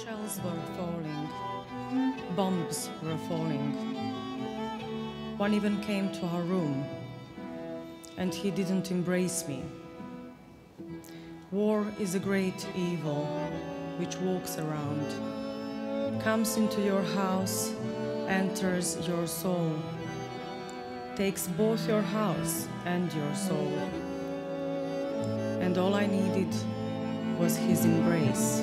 Shells were falling, bombs were falling. One even came to our room, and he didn't embrace me. War is a great evil which walks around, comes into your house, enters your soul, takes both your house and your soul. And all I needed was his embrace.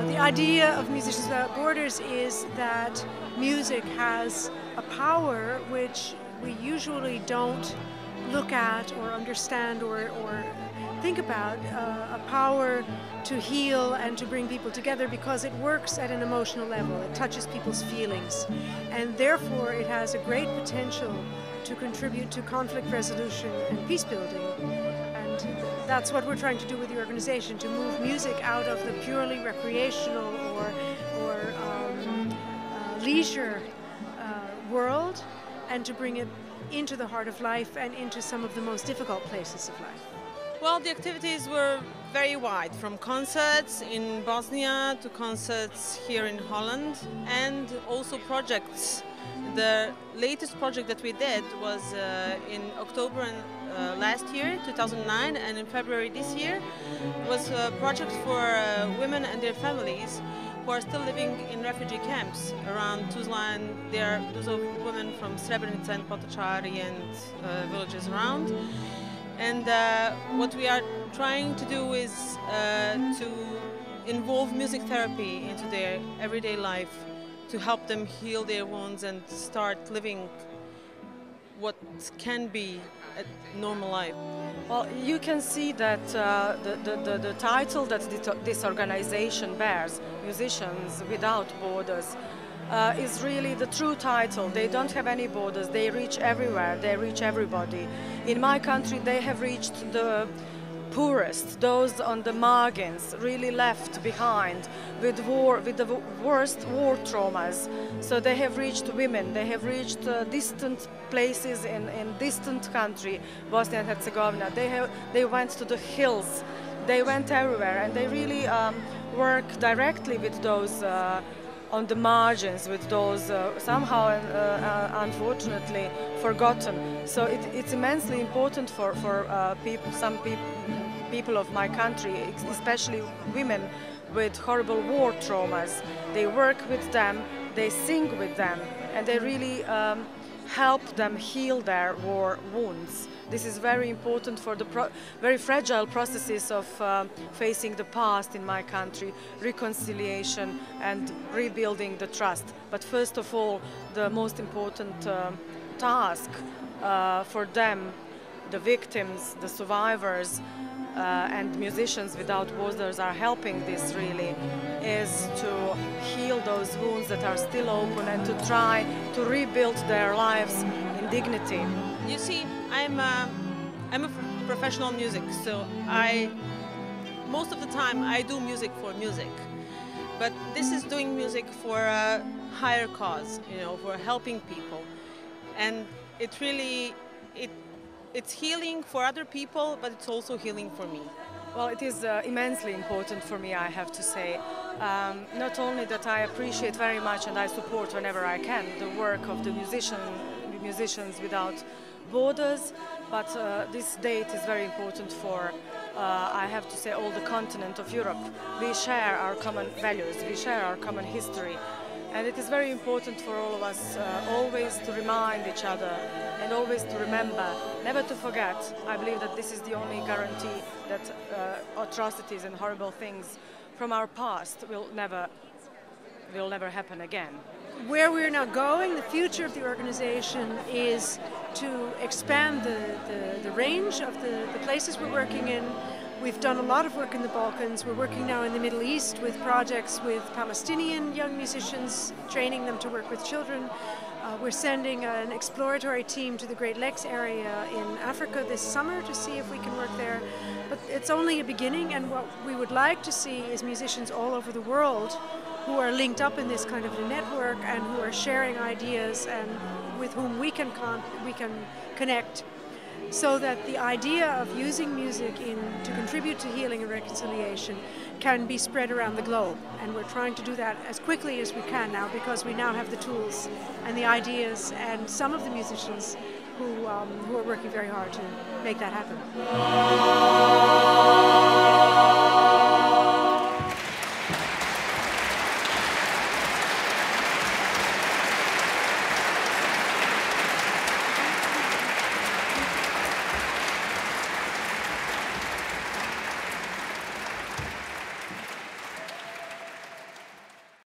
The idea of Musicians Without Borders is that music has a power which we usually don't look at or understand or think about, a power to heal and to bring people together because it works at an emotional level. It touches people's feelings, and therefore it has a great potential to contribute to conflict resolution and peace building. And that's what we're trying to do with the organization, to move music out of the purely recreational or leisure world and to bring it into the heart of life and into some of the most difficult places of life. Well, the activities were very wide, from concerts in Bosnia to concerts here in Holland, and also projects. The latest project that we did was in October last year, 2009, and in February this year. It was a project for women and their families who are still living in refugee camps around Tuzla, and those are women from Srebrenica and Potocari and villages around. And what we are trying to do is to involve music therapy into their everyday life, to help them heal their wounds and start living what can be a normal life. Well, you can see that the title that this organization bears, Musicians Without Borders, is really the true title. They don't have any borders, they reach everywhere, they reach everybody. In my country they have reached the poorest, those on the margins, really left behind with the worst war traumas. So they have reached women, they have reached distant places in distant country, Bosnia and Herzegovina. They went to the hills, they went everywhere, and they really work directly with those on the margins, with those somehow unfortunately forgotten. So it's immensely important for some people of my country, especially women with horrible war traumas. They work with them, they sing with them, and they really help them heal their war wounds. This is very important for the very fragile processes of facing the past in my country, reconciliation and rebuilding the trust. But first of all, the most important task for them, the victims, the survivors, and Musicians Without Borders are helping this really, is to heal those wounds that are still open and to try to rebuild their lives in dignity. You see, I'm a professional music, so most of the time I do music for music. But this is doing music for a higher cause, you know, for helping people. And it really, it's healing for other people, but it's also healing for me. Well, it is immensely important for me, I have to say. Not only that I appreciate very much and I support whenever I can the work of the Musicians Without Borders, but this date is very important for, I have to say, all the continent of Europe. We share our common values, we share our common history, and it is very important for all of us always to remind each other and always to remember, never to forget. I believe that this is the only guarantee that atrocities and horrible things from our past will never happen again. Where we're now going, the future of the organization is to expand the range of the places we're working in. We've done a lot of work in the Balkans. We're working now in the Middle East with projects with Palestinian young musicians, training them to work with children. We're sending an exploratory team to the Great Lakes area in Africa this summer to see if we can work there. But it's only a beginning, and what we would like to see is musicians all over the world who are linked up in this kind of a network and who are sharing ideas and with whom we can connect, so that the idea of using music to contribute to healing and reconciliation can be spread around the globe. And we're trying to do that as quickly as we can now, because we now have the tools and the ideas and some of the musicians who are working very hard to make that happen.